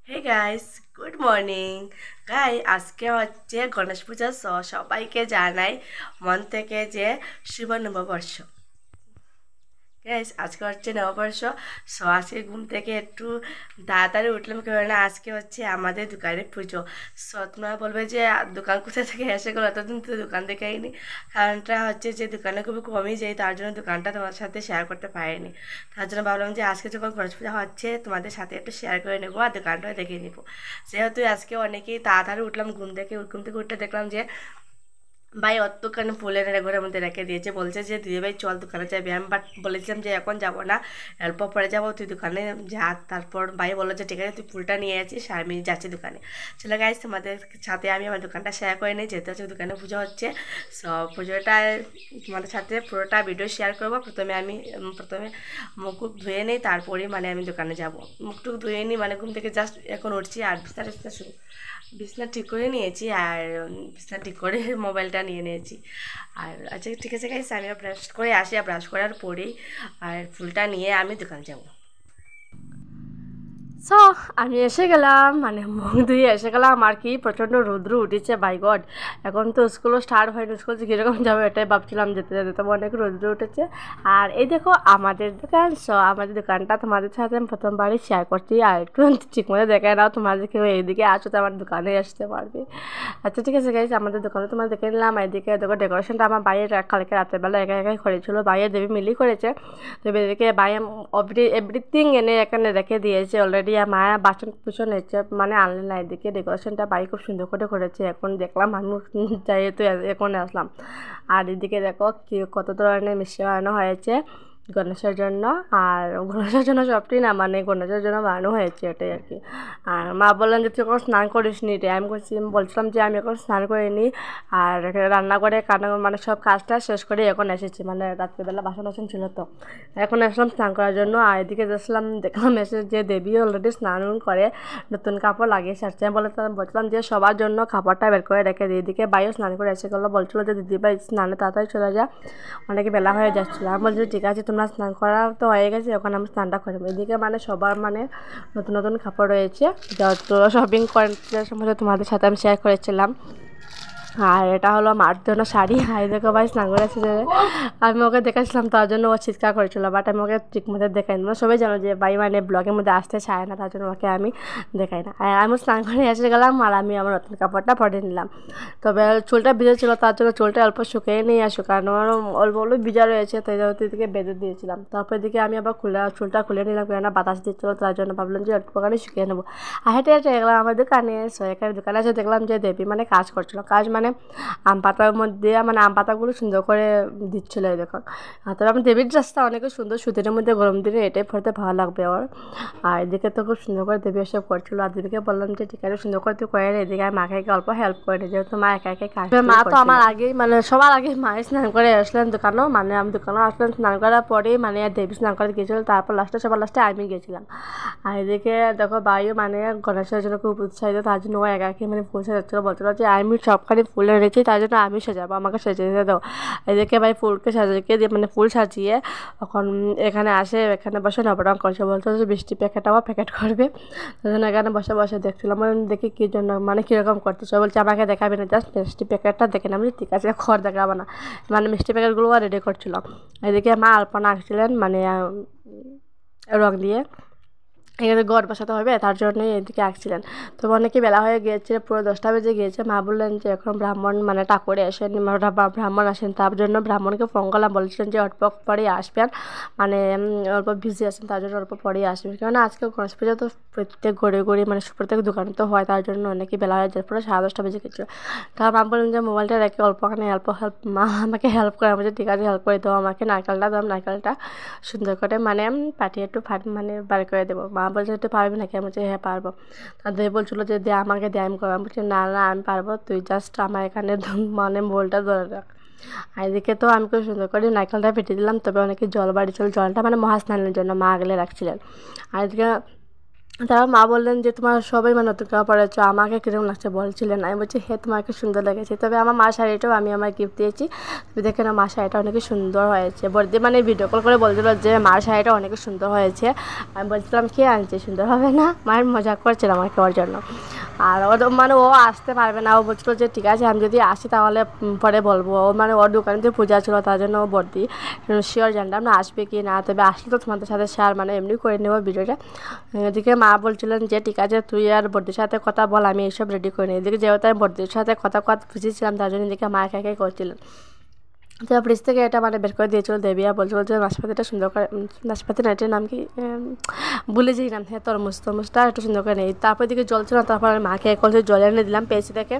Hey guys, good morning. আজকে হচ্ছে গণেশ পূজা। সবাইকে জানাই মন থেকে যে শুভ নববর্ষ। আজকে হচ্ছে নববর্ষ। আজকে ঘুম থেকে একটু তাড়াতাড়ি উঠলাম, কারণ আজকে হচ্ছে আমাদের দোকানের পুজো। তোমরা বলবে যে দোকান কোথা থেকে এসে গেলো, এতদিন তো দোকান দেখাইনি। কারণটা হচ্ছে যে দোকানে খুবই কমই যাই, তার জন্য দোকানটা তোমার সাথে শেয়ার করতে পারিনি। তার জন্য ভাবলাম যে আজকে যখন গণেশ পূজা হচ্ছে তোমাদের সাথে একটু শেয়ার করে নেবো আর দোকানটাও দেখে নেবো। যেহেতু আজকে অনেকেই তাড়াতাড়ি উঠলাম, ঘুম থেকে উঠতে দেখলাম যে ভাই অত দোকানে ফুল এনে ঘরের মধ্যে রেখে দিয়েছে, বলছে যে দিদি ভাই চল দোকানে যাবি। আমি বাট বলেছিলাম যে এখন যাবো না, অল্প পরে যাবো, তুই দোকানে যা। তারপর ভাই বললো যে ঠিক আছে তুই ফুলটা নিয়ে আছিস, আমি যাচ্ছি দোকানে। চলে গাইস, তোমাদের সাথে আমি আমার দোকানটা শেয়ার করে নিই, যেহেতু হচ্ছে দোকানে পুজো হচ্ছে। পুজোটা তোমাদের সাথে পুরোটা ভিডিও শেয়ার করবো। প্রথমে মুখ ধুয়ে নিই, তারপরে মানে আমি দোকানে যাব। মুখটুক ধুয়ে নিই, মানে ঘুম থেকে জাস্ট এখন উঠছি আর বিছনা ঠিক করে নিয়েছি। আর বিছনা ঠিক করে মোবাইলটা নিয়ে নিয়েছি। আর আচ্ছা ঠিক আছে গাইস, আমি ব্রাশ করে আসি, আর ব্রাশ করার পরেই আর ফুলটা নিয়ে আমি দোকানে যাব। সো আমি এসে গেলাম, মানে মুখ ধুয়ে এসে গেলাম আর কি। প্রচণ্ড রৌদ্র উঠেছে, বাই গড। এখন তো স্কুলও স্টার্ট হয়নি, স্কুল যে কীরকম যাবে এটাই ভাবছিলাম, যেতে যেতে তবে অনেক রৌদ্র উঠেছে। আর এই দেখো আমাদের দোকান। আমাদের দোকানটা তোমাদের সাথে আমি প্রথমবারই শেয়ার করছি, আর একটু ঠিক মতো দেখে নাও, তোমাদের কেউ এইদিকে আসো তো আমার দোকানে আসতে পারবে। আচ্ছা ঠিক আছে গাইজ, আমাদের দোকানে তোমার দেখে নিলাম। এদিকে দেখো ডেকোরেশনটা আমার বাইরে কালকে রাত্রেবেলা একা একাই করেছিল, বাইরে দেবী মিলি করেছে। তো এদিকে বাইরে এভরিথিং এনে এখানে রেখে দিয়েছে অলরেডি। মা বাসন কুসন এসে মানে আনলে না। এদিকে ডেকোরেশনটা বাড়ি খুব সুন্দর করে করেছে। এখন দেখলাম আমি যেহেতু এখন আসলাম। আর এদিকে দেখো কি কত ধরনের মিষ্টি বানানো হয়েছে গণেশের জন্য। আর গণেশের জন্য সবটি না, মানে গণেশের জন্য বানানো হয়েছে এটাই আর কি। আর মা বললেন যে তুই এখন স্নান করিস নি রে। আমি বলছিলাম যে আমি এখন স্নান করিনি, আর রান্না করে মানে সব কাজটা শেষ করে এখন এসেছি, মানে রাত্রিবেলা বাসন টাসন ছিল তো এখন আসলাম স্নান করার জন্য। আর এদিকে দেখলাম এসে যে দেবী অলরেডি স্নান করে নতুন কাপড় লাগিয়ে সারছে। আমি বলছিলাম যে সবার জন্য কাপড়টা বের করে রেখে দিই। এদিকে বাইও স্নান করে এসে গেলো, বলছিল যে দিদিভাই স্নানে তাড়াতাড়ি চলে যা, অনেকে বেলা হয়ে যাচ্ছিলো। আমি বলছি ঠিক আছে তোমরা স্নান করা তো হয়ে গেছে, এখন আমি স্নানটা করবো। এদিকে মানে সবার মানে নতুন নতুন কাপড় রয়েছে, যত শপিং করার সময় তোমাদের সাথে আমি শেয়ার করেছিলাম। আর এটা হলো মার জন্য শাড়ি। আর দেখো ভাই স্নান করে এসেছে, আমি ওকে দেখাচ্ছিলাম, তার জন্য ও চিৎকার করেছিল, বাট আমি ওকে ঠিক মতো দেখাই না। সবাই জানো যে ভাই মানে ব্লগের মধ্যে আসতে চায় না, তার জন্য ওকে আমি দেখাই না। আর আমি স্নান করে এসে গেলাম, আর আমি আমার নতুন কাপড়টা পরে নিলাম। তবে চুলটা ভিজে ছিল, তার জন্য চুলটা অল্প শুকিয়ে নিয়ে কারণ আমার অল্প অল্প ভিজা রয়েছে, তাই দিকে বেঁধে দিয়েছিলাম। তারপর দিকে আমি আবার চুলটা খুলে নিলাম, কেননা বাতাস দিচ্ছিলো, তার জন্য ভাবলাম যে অল্পখানি শুকিয়ে নেবো। আর হেঁটে হেঁটে গেলাম আমার দোকানে। এখানে দোকানে এসে দেখলাম যে দেবী মানে কাজ করছিল। কাজ মানে আম পাতার মধ্যে মানে আম পাতাগুলো সুন্দর করে দিচ্ছিলো এই দেখো। তবে আমার দেবীর ড্রেসটা অনেক সুন্দর, সুতির মধ্যে গরম দিনে এটাই পরতে ভালো লাগবে ওর। আর এদিকে তো খুব সুন্দর করে দেবী এসব করছিলো। আর দেবীকে বললাম যে ঠিক আছে সুন্দর করে তুই করে নে। এদিকে আমি মাকে অল্প হেল্প করে নি, যেহেতু মা একা একা কাজ। মা তো আমার আগেই মানে সবার আগে মায়ের স্নান করে আসলেন দোকানেও, মানে আমি দোকানে আসলাম স্নান করার পরেই মানে দেবী স্নান করে গিয়েছিল, তারপর সবার লাস্টে আমি গেছিলাম। আর এদিকে দেখো বাইও মানে গণেশের জন্য খুব উৎসাহিত, তার জন্য ও একাকে মানে ফুল সাজাচ্ছিলো, বলছিল যে আমি সবখানে ফুল এনেছি, তার জন্য আমি সাজাবো, আমাকে সেজে দিতে দাও। এদিকে ভাই ফুলকে সাজিয়ে দিয়ে মানে ফুল সাজিয়ে এখন এখানে আসে, এখানে বসে নবরং করছে, বলতো যে বৃষ্টি প্যাকেটটাও প্যাকেট করবে। তার জন্য এখানে বসে বসে দেখছিলাম, দেখি কী জন্য মানে কীরকম করতেছে। বলছে আমাকে দেখাবে না, জাস্ট মিষ্টি প্যাকেটটা দেখে না। আমি ঠিক আছে ঘর দেখাবো না, মানে মিষ্টি প্যাকেটগুলো রেডি করছিল। এদিকে মা আলপনা আঁকছিলেন, মানে রং দিয়ে এখানে ঘর বসাতে হবে, তার জন্যই এদিকে আঁকছিলেন। তো অনেকে বেলা হয়ে গিয়েছে, পুরো 10টা বেজে গিয়েছে। মা বললেন যে এখন ব্রাহ্মণ মানে ঠাকুরে আসেন, ব্রাহ্মণ আসেন, তার জন্য ব্রাহ্মণকে ফোন করলাম, বলছিলেন যে অল্প পরেই আসবেন, মানে অল্প বিজি আছেন, তার জন্য অল্প পরেই আসবেন। কেননা আজকে গণেশ পুজো তো প্রত্যেক ঘরে মানে প্রত্যেক দোকানে তো হয়, তার জন্য অনেকেই বেলা হয়ে যায়, পুরো 10:30 বেজে গেছিলো। তার মা বললেন যে মোবাইলটা রেখে অল্পখানে মা আমাকে হেল্প করে, বলছে ঠিক আছে হেল্প করে দেবো আমাকে, নারকেলটা দাম, নারকেলটা সুন্দর করে মানে পাঠিয়ে একটু মানে বার করে দেবো। মা বলছে তুই পারবি নাকি? আমি বলছি হ্যাঁ পারবো। তাদের বলছিলো যে দে আমাকে দে, আমি করবো। আমি বলছি না না আমি পারবো, তুই জাস্ট আমার এখানে মানে বোলটা ধরে রাখ। আর এদিকে তো আমি খুব সুন্দর করে নারকেলটা ফেটে দিলাম। তবে অনেকে জল বাড়িছিল, জলটা মানে মহাস্নানের জন্য মা আগলে রাখছিলেন। আর এদিকে তারপর মা বললেন যে তোমার সবাই মানে নতুন কাপড় পরেছো, আমাকে কিরকম লাগছে বলছিলেন। আমি বলছি হ্যাঁ তোমাকে সুন্দর লেগেছে। তবে আমার মা শাড়িটাও আমি আমার গিফট দিয়েছি। তুমি দেখে না মার শাড়িটা অনেক সুন্দর হয়েছে। বর্দি মানে ভিডিও কল করে বলছিল যে মার শাড়িটা অনেক সুন্দর হয়েছে। আমি বলছিলাম কে আনছে, সুন্দর হবে না? মায়ের মজা করছিলাম আমাকে ওর জন্য। আর ওর মানে ও আসতে পারবে না, ও বলছিল যে ঠিক আছে আমি যদি আসি তাহলে পরে বলবো। ও মানে ওর দোকানে যে পূজা ছিল তার জন্য ও বর্দি শিওর জানতাম না আসবে কি না, তবে আসলে তো তোমাদের সাথে শেয়ার মানে এমনি করে নেবো ভিডিওটা। এদিকে মা বলছিলেন যে ঠিক আছে তুই আর বর্দির সাথে কথা বল, আমি এইসব রেডি করে নিই। এদিকে যেহেতু আমি বর্দির সাথে কথা বুঝেছিলাম তার জন্য এদিকে মা একা একাই করছিলেন। তো ফ্রিজ থেকে এটা মানে বের করে দিয়েছিল দেবিয়া, বলছিল যে নাশপাতিটা সুন্দর করে, নাশপাতি না এটার নাম কি ভুলে যাই নাম, হ্যাঁ তরমুজটা একটু সুন্দর করে নেই। তারপর দিকে জল ছিল, তারপর আমি মাকে এক কলসি জল এনে দিলাম পেয়েছি দেখে।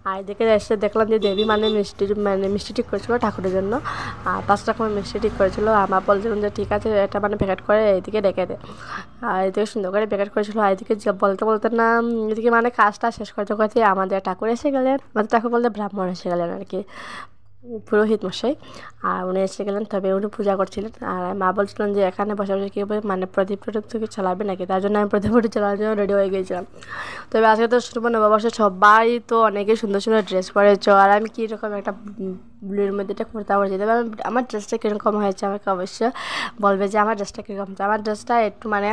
আর এদিকে এসে দেখলাম যে দেবী মানে মিষ্টি ঠিক করেছিল ঠাকুরের জন্য, আর 5 রকমের মিষ্টি ঠিক করেছিল। আমার বলছিলাম যে ঠিক আছে এটা মানে প্যাকেট করে এইদিকে রেখে দে। আর এদিকে সুন্দর করে প্যাকেট করেছিল। আর এদিকে বলতে বলতে না এদিকে মানে কাজটা শেষ করতে করতে আমাদের ঠাকুর এসে গেলেন, আমাদের ঠাকুর বলতে ব্রাহ্মণ এসে গেলেন আর কি, পুরোহিত মশাই। আর উনি এসে গেলেন, তবে উনি পূজা করছিলেন। আর মা বলছিলেন যে এখানে বসে বসে কী হবে মানে প্রদীপ থেকে চালাবে নাকি, তার জন্য আমি প্রদীপ চালানোর জন্য রেডি হয়ে গিয়েছিলাম। তবে আজকে তো শুরু নববর্ষে সবাই তো অনেকেই সুন্দর সুন্দর ড্রেস পরেছ, আর আমি কীরকম একটা ব্লুর মধ্যে এটা কুর্তা পরেছি। তবে আমার ড্রেসটা কীরকম হয়েছে আমাকে অবশ্যই বলবে যে আমার ড্রেসটা কীরকম হচ্ছে। আমার ড্রেসটা একটু মানে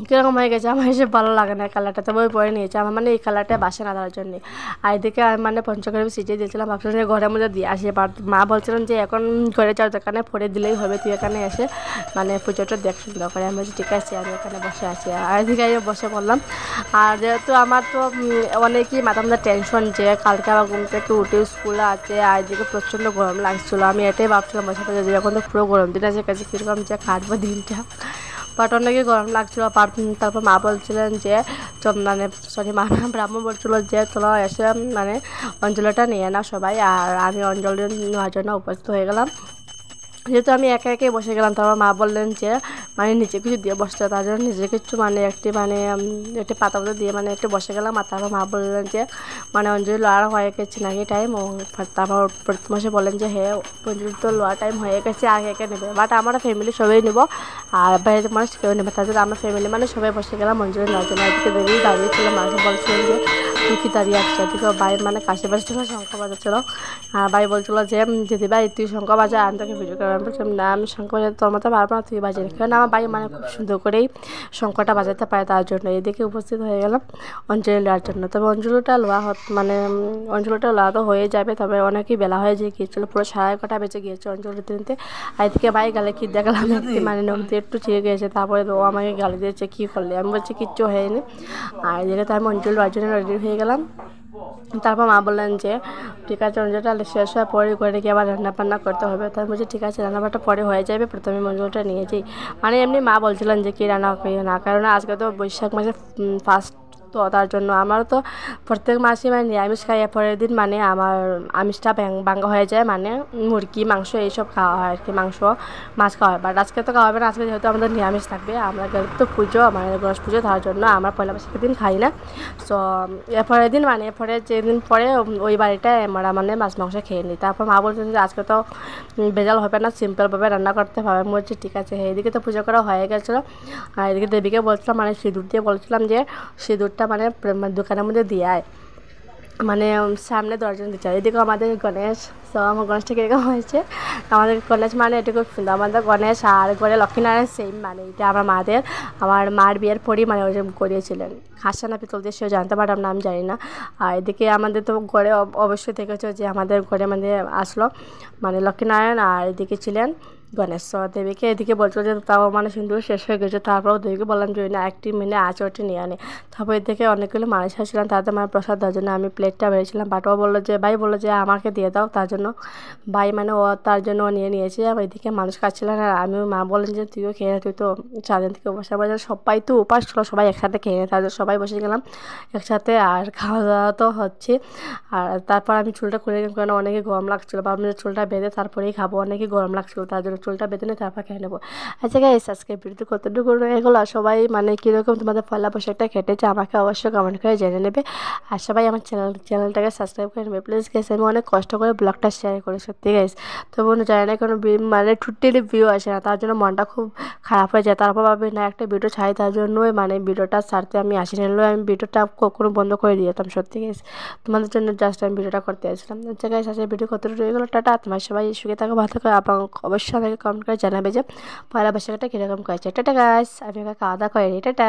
কীরকম হয়ে গেছে, আমার এসে ভালো লাগে না কালারটা, তবে ওই পরে নিয়েছে আমার মানে এই কালারটা বাসে না তার জন্যে। আর এদিকে আমি মানে পঞ্চকর্মী সিটিয়ে দিয়েছিলাম, ভাবছিলাম যে ঘরের মধ্যে দিয়ে আসি, বাট মা বলছিলেন যে এখন ঘরে যাও দোকানে পরে দিলেই হবে, তুই এখানে এসে মানে পুজোটা দেখ সুন্দর করে। আমি বলছি ঠিক আছে আমি এখানে বসে আছি। আর এদিকে বসে পড়লাম। আর যেহেতু আমার তো অনেকই মাথা মধ্যে টেনশন যে কালকে আবার ঘুম থেকে উঠে স্কুল আছে, আর এদিকে প্রচণ্ড গরম লাগছিলো। আমি এটাই ভাবছিলাম বসে পড়ে যে এখন তো পুরো গরম দিন আছে, কাছে কীরকম যে কাটবো দিনটা, বাট অনেকে গরম লাগছিলো। তারপর মা বলছিলেন যে মানে সরি মা না ব্রাহ্মণ বলছিলো যে তোরা এসে মানে অঞ্জলিটা নিয়ে না সবাই। আর আমি অঞ্জলি নেওয়ার জন্য উপস্থিত হয়ে গেলাম, যেহেতু আমি একা একাই বসে গেলাম। তারপর মা বললেন যে মানে নিচে কিছু দিয়ে বসতে, তার জন্য নিজে কিছু মানে একটি পাতা দিয়ে মানে একটু বসে গেলাম। আর তারপর মা বললেন যে মানে অঞ্জলি লোয়ার হয়ে গেছে নাকি টাইম। ও তারপর মাসে বলেন যে হ্যাঁ অঞ্জলি তো লোয়ার টাইম হয়ে গেছে, আগে একে নেবে, বাট আমরা ফ্যামিলি সবাই নেব আর বাইরের মানুষ কেউ নেবে। তার জন্য আমরা ফ্যামিলি মানে সবাই বসে গেলাম অঞ্জলি নেওয়ার জন্য। এদিকে দেবী দাঁড়িয়েছিল, মাকে বলছিলেন যে তুই কি দাঁড়িয়ে আসছে। এদিকে বাইরের মানে কাশি বাজছিল, শঙ্খ বাজাচ্ছিল। আর ভাই বলছিল যে দিদি ভাই তুই শঙ্খ বাজা, আমি তোকে ভিডিও করে। আমি বলছিলাম না আমি শঙ্খ বাজাতে তোর মতো পারবো না, তুই বাজিয়ে রেখে। কারণ আমার ভাই মানে খুব সুন্দর করেই শঙ্খটা বাজাতে পারে, তার জন্য এদিকে উপস্থিত হয়ে গেলাম অঞ্জলি নেওয়ার জন্য। তবে অঞ্জলিটা অঞ্জলিটা লওয়া তো হয়ে যাবে, তবে অনেকই বেলা হয়ে যে গিয়েছিলো, পুরো 11:30 বেজে গিয়েছে অঞ্জলি দিতে। আর এদিকে ভাই গালে কি দেখালাম একটি মানে নদী একটু ছিঁড়ে গিয়েছে, তারপরে ও আমাকে গালি দিয়েছে কী করলে। আমি বলছি কিচ্ছু হয়নি। আর এদিকে তো আমি অঞ্জলি নেওয়ার জন্য রেডি হয়ে গেলাম। তারপর মা বললেন যে ঠিক আছে অঞ্জলিটা শেষ হওয়ার পরে করে গিয়ে আবার রান্নাবান্না করতে হবে। তাই বলছি ঠিক আছে রান্নাবান্নাটা পরে হয়ে যাবে, প্রথমে অঞ্জলিটা নিয়েছি। মানে এমনি মা বলছিলেন যে কী রান্না করিও না, কারণ আজকে তো বৈশাখ মাসে ফার্স্ট, তো তার জন্য আমারও তো প্রত্যেক মাসে মানে নিরামিষ খাই। পরের দিন মানে আমার আমিষটা ভাঙ্গা হয়ে যায়, মানে মুরগি মাংস এইসব খাওয়া হয় আর কি, মাছ খাওয়া হয়। বাট আজকে তো খাওয়া হবে না, আজকে যেহেতু আমাদের নিরামিষ থাকবে। আমরা তো পুজো মানে গণেশ পুজো, তার জন্য আমরা পয়লা বৈশাখের দিন খাই না। সো এরপরের দিন মানে এরপরে যেদিন পরে ওই বাড়িটায় আমরা মানে মাছ মাংস খেয়ে নিই। তারপর মা বলছেন যে আজকে তো ভেজাল হবে না, সিম্পলভাবে রান্না করতে হবে। আমি বলছি ঠিক আছে। এদিকে তো পুজো করা হয়ে গেছিলো। আর এদিকে দেবীকে বলছিলাম মানে সিঁদুর দিয়ে বলছিলাম যে সিঁদুরটা মানে দোকানের মধ্যে দিয়ে আয়, মানে সামনে দর্জন দিতে হয়। এদিকে আমাদের গণেশ, তো আমার গণেশটা কীরকম হয়েছে, আমাদের গণেশ মানে এটা খুব সুন্দর। আমাদের গণেশ আর ঘরে লক্ষ্মীনারায়ণ সেম, মানে এটা আমার মার বিয়ের পরই মানে ওই করিয়েছিলেন। খাসা না পিতল দিয়ে সেও জানতে পারলাম না, আমি জানি না। আর এদিকে আমাদের তো ঘরে অবশ্যই দেখেছো যে আমাদের ঘরে মানে আসলো মানে লক্ষ্মীনারায়ণ, আর এদিকে ছিলেন গণেশ। দেবীকে এদিকে বলছিল যে তাও মানে সিন্দুর শেষ হয়ে গেছে। তারপরেও দেবীকে বললাম যে না একটি মিলে আছে ওটি নিয়ে আনে। তারপর এদিকে অনেকগুলো মানুষ আসছিলাম, তাদের মানে প্রসাদ দেওয়ার জন্য আমি প্লেটটা বেড়েছিলাম। বাট ও বললো যে ভাই বললো যে আমাকে দিয়ে দাও, তার জন্য ভাই মানে ও তার জন্য ও নিয়ে নিয়েছে। আর এদিকে মানুষ খাচ্ছিলেন, আর আমিও মা বললেন যে তুইও খেয়ে তুই তো সারাদিন থেকে বসে বসে, সবাই তো উপাস ছিল, সবাই একসাথে খেয়ে নেয়, তাদের সবাই বসে গেলাম একসাথে। আর খাওয়া দাওয়া তো হচ্ছে। আর তারপর আমি চুলটা করে, কারণ অনেকে গরম লাগছিলো, ভাবলাম যে চুলটা বেঁধে তারপরেই খাবো, অনেকে গরম লাগছিলো তার জন্য চুলটা বেঁধে নিয়ে তারপর খেয়ে নেবো। আচ্ছা গাইস, আজকে ভিডিওতে কতটুকু রয়ে গেলো, সবাই মানে কীরকম তোমাদের পয়লা বৈশাখটা কেটেছে আমাকে অবশ্যই কমেন্ট করে জেনে নেবে। আর সবাই আমার চ্যানেলটাকে সাবস্ক্রাইব করে নেবে প্লিজ গাইস। আমি অনেক কষ্ট করে ব্লগটা শেয়ার করি সত্যি গাইস, তবু জানি না কোনো মানে টুটিলি ভিউ আসে না, তার জন্য মনটা খুব খারাপ হয়ে যায়। তারপর ভাবি না একটা ভিডিও ছাড়ি, তার জন্যই মানে ভিডিওটা ছাড়তে আমি আসি, নিলেও আমি ভিডিওটা কখনো বন্ধ করে দিতাম সত্যি গাইস। তোমাদের জন্য জাস্ট আমি ভিডিওটা করতে আসলাম। আচ্ছা গাইস, আজকে ভিডিও কতটুকু রয়ে গেলো, টাটা। তোমার সবাই সুখে থাকো, ভালো থাকো, এবং অবশ্যই আমাকে কমেন্ট করে জানাবে যে পয়লা বৈশাখটা কীরকম করেছে। টাটা গাইস, আমি ওকে খাওয়া দাওয়া করে নিই, টাটা।